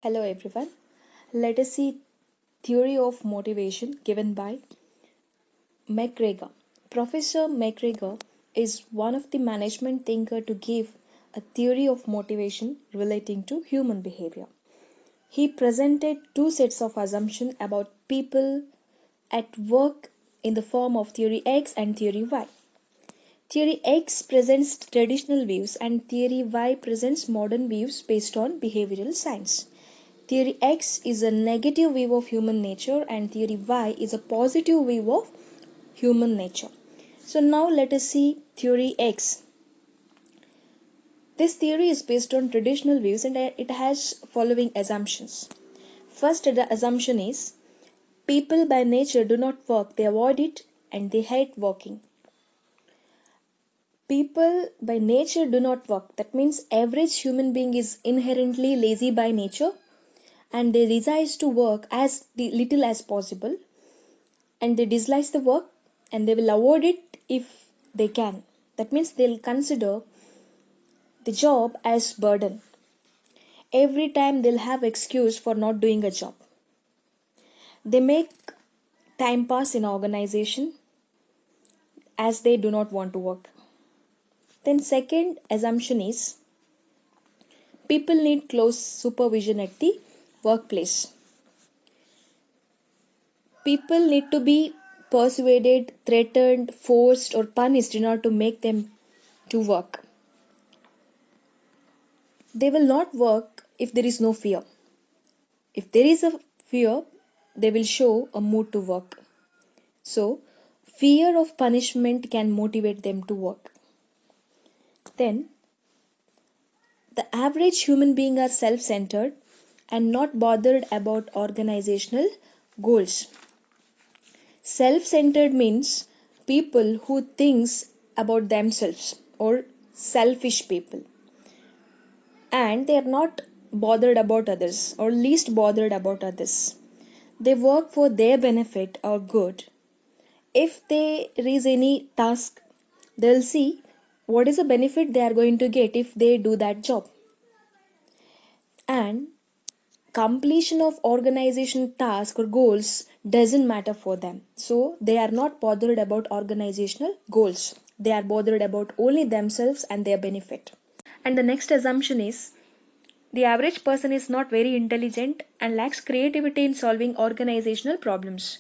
Hello everyone. Let us see theory of motivation given by McGregor. Professor McGregor is one of the management thinker to give a theory of motivation relating to human behavior. He presented two sets of assumptions about people at work in the form of theory X and theory Y. Theory X presents traditional views and theory Y presents modern views based on behavioral science. Theory X is a negative view of human nature and theory Y is a positive view of human nature. So now let us see theory X. This theory is based on traditional views and it has following assumptions. First, the assumption is people by nature do not work, they avoid it and they hate working. People by nature do not work. That means average human being is inherently lazy by nature and they desire to work as little as possible and they dislike the work and they will avoid it if they can. That means they'll consider the job as burden. Every time they'll have excuse for not doing a job. They make time pass in organization as they do not want to work. Then second assumption is people need close supervision at the workplace. People need to be persuaded, threatened, forced, or punished in order to make them to work. They will not work if there is no fear. If there is a fear, they will show a mood to work. So, fear of punishment can motivate them to work. Then, the average human being are self-centered and not bothered about organizational goals. Self-centered means people who thinks about themselves or selfish people and they are not bothered about others or least bothered about others. They work for their benefit or good. If there is any task, they'll see what is the benefit they are going to get if they do that job. And completion of organization task or goals doesn't matter for them. So they are not bothered about organizational goals. They are bothered about only themselves and their benefit. And the next assumption is the average person is not very intelligent and lacks creativity in solving organizational problems.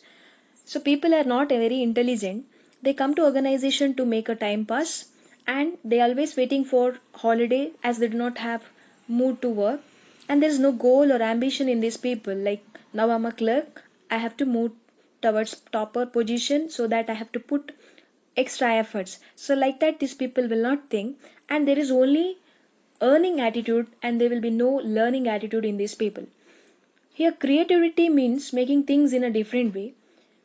So people are not very intelligent. They come to organization to make a time pass and they always waiting for holiday as they do not have mood to work and there is no goal or ambition in these people like now I'm a clerk, I have to move towards topper position so that I have to put extra efforts. So like that these people will not think and there is only earning attitude and there will be no learning attitude in these people. Here creativity means making things in a different way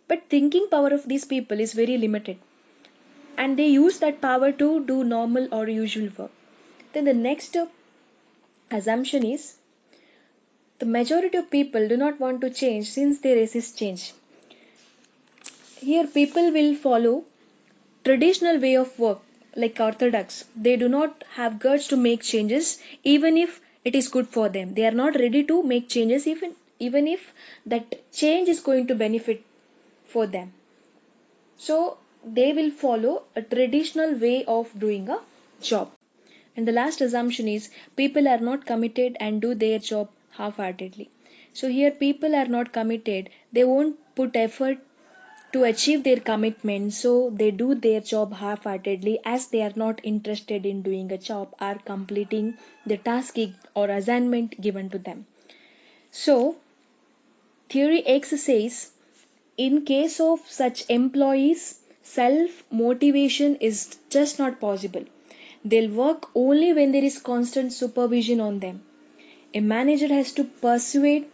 but thinking power of these people is very limited and they use that power to do normal or usual work. Then the next assumption is the majority of people do not want to change since they resist change. Here people will follow traditional way of work like orthodox. They do not have guts to make changes even if it is good for them. They are not ready to make changes even if that change is going to benefit for them. So they will follow a traditional way of doing a job. And the last assumption is people are not committed and do their job half heartedly. So here people are not committed, they won't put effort to achieve their commitment, so they do their job half heartedly as they are not interested in doing a job or completing the task or assignment given to them. So theory X says in case of such employees, self motivation is just not possible. They'll work only when there is constant supervision on them. A manager has to persuade,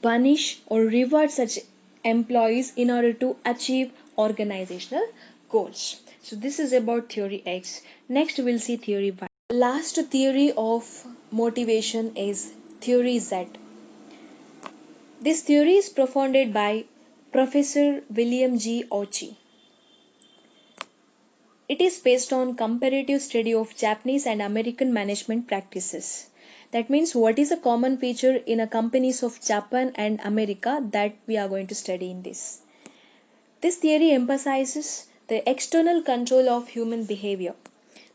punish, or reward such employees in order to achieve organizational goals. So, this is about theory X. Next, we'll see theory Y. Last theory of motivation is theory Z. This theory is propounded by Professor William G. Ochi. It is based on comparative study of Japanese and American management practices. That means what is a common feature in a companies of Japan and America that we are going to study in this. This theory emphasizes the external control of human behavior.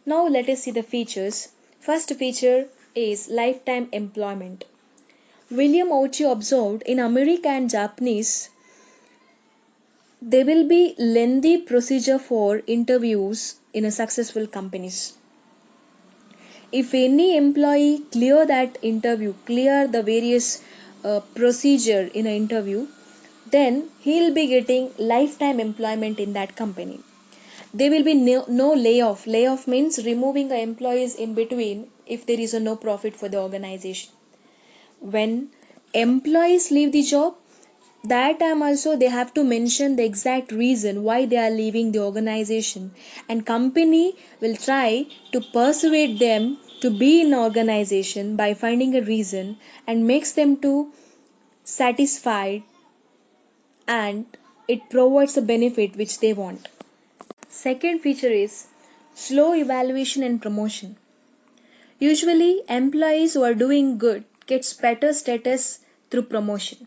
Now let us see the features. First feature is lifetime employment. William Ouchi observed in America and Japanese there will be lengthy procedure for interviews in a successful companies. If any employee clear that interview, clear the various procedure in an interview, then he'll be getting lifetime employment in that company. There will be no layoff. Layoff means removing the employees in between if there is a no profit for the organization. When employees leave the job, that time also they have to mention the exact reason why they are leaving the organization, and company will try to persuade them to be in organization by finding a reason and makes them to satisfied, and it provides a benefit which they want. Second feature is slow evaluation and promotion. Usually employees who are doing good gets better status through promotion.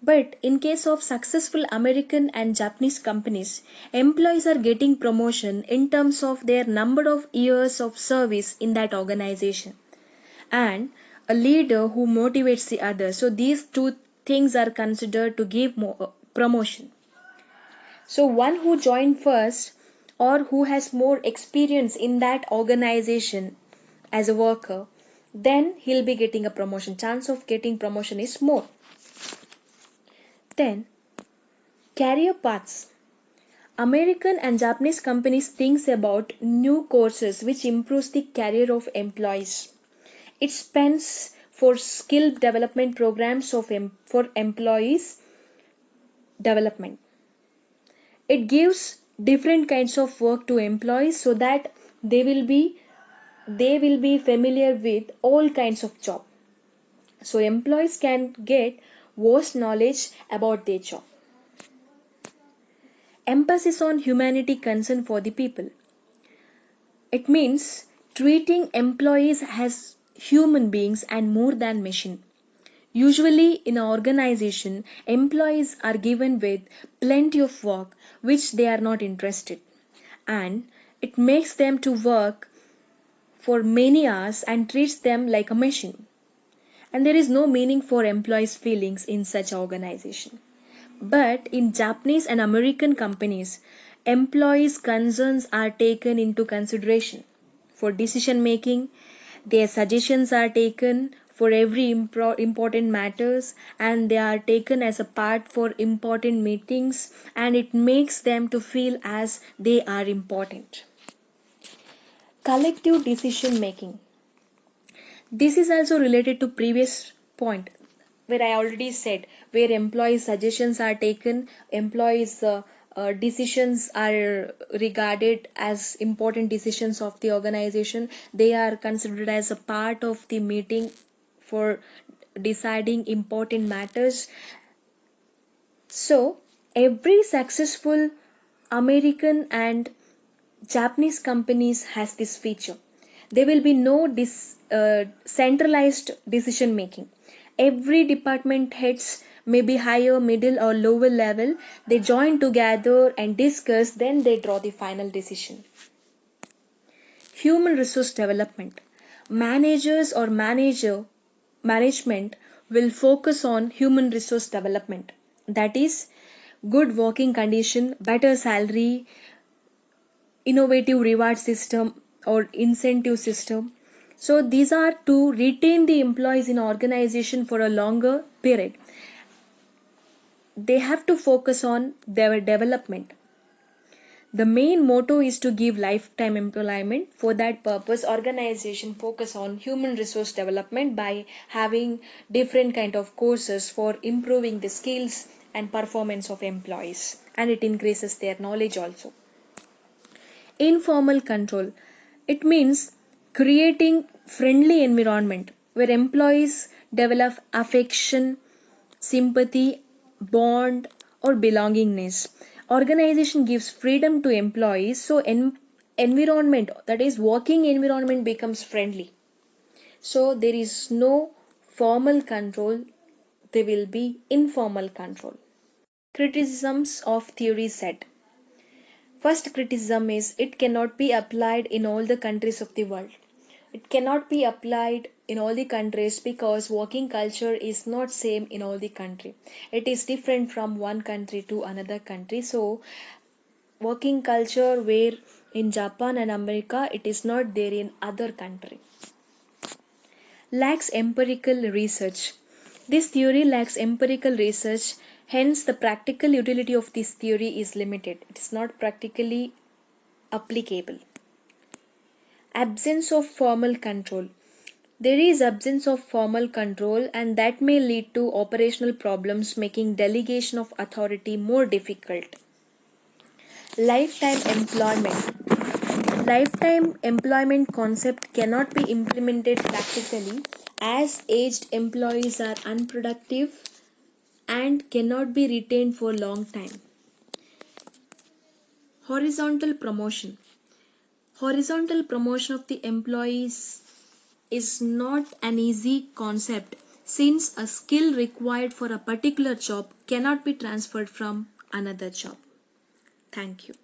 But in case of successful American and Japanese companies, employees are getting promotion in terms of their number of years of service in that organization and a leader who motivates the others. So these two things are considered to give promotion. So one who joined first or who has more experience in that organization as a worker, then he'll be getting a promotion. Chance of getting promotion is more. Then career paths. American and Japanese companies thinks about new courses which improves the career of employees. It spends for skill development programs for employees development. It gives different kinds of work to employees so that they will be familiar with all kinds of job. So employees can get vast knowledge about their job. Emphasis on humanity concern for the people. It means treating employees as human beings and more than machine. Usually in an organization, employees are given with plenty of work which they are not interested, and it makes them to work for many hours and treats them like a machine. And there is no meaning for employees' feelings in such organization. But in Japanese and American companies, employees' concerns are taken into consideration for decision making. Their suggestions are taken for every important matters, and they are taken as a part for important meetings, and it makes them to feel as they are important. Collective decision making. This is also related to previous point where I already said where employee suggestions are taken, employees decisions are regarded as important decisions of the organization. They are considered as a part of the meeting for deciding important matters. So every successful American and Japanese companies has this feature. There will be no centralized decision making. Every department heads may be higher, middle, or lower level. They join together and discuss, then they draw the final decision. Human resource development. Managers or management will focus on human resource development. That is good working condition, better salary, innovative reward system or incentive system. So these are to retain the employees in organization for a longer period. They have to focus on their development. The main motto is to give lifetime employment. For that purpose, organization focus on human resource development by having different kind of courses for improving the skills and performance of employees, and it increases their knowledge also. Informal control. It means creating friendly environment where employees develop affection, sympathy, bond or belongingness. Organization gives freedom to employees, so environment, that is working environment, becomes friendly. So there is no formal control, there will be informal control. Criticisms of theory set. First criticism is it cannot be applied in all the countries of the world. It cannot be applied in all the countries because working culture is not same in all the country. It is different from one country to another country. So working culture where in Japan and America it is not there in other country. Lacks empirical research. This theory lacks empirical research, hence the practical utility of this theory is limited. It is not practically applicable. Absence of formal control. There is absence of formal control and that may lead to operational problems making delegation of authority more difficult. Lifetime employment. Lifetime employment concept cannot be implemented practically as aged employees are unproductive and cannot be retained for long time. Horizontal promotion. Horizontal promotion of the employees is not an easy concept since a skill required for a particular job cannot be transferred from another job. Thank you.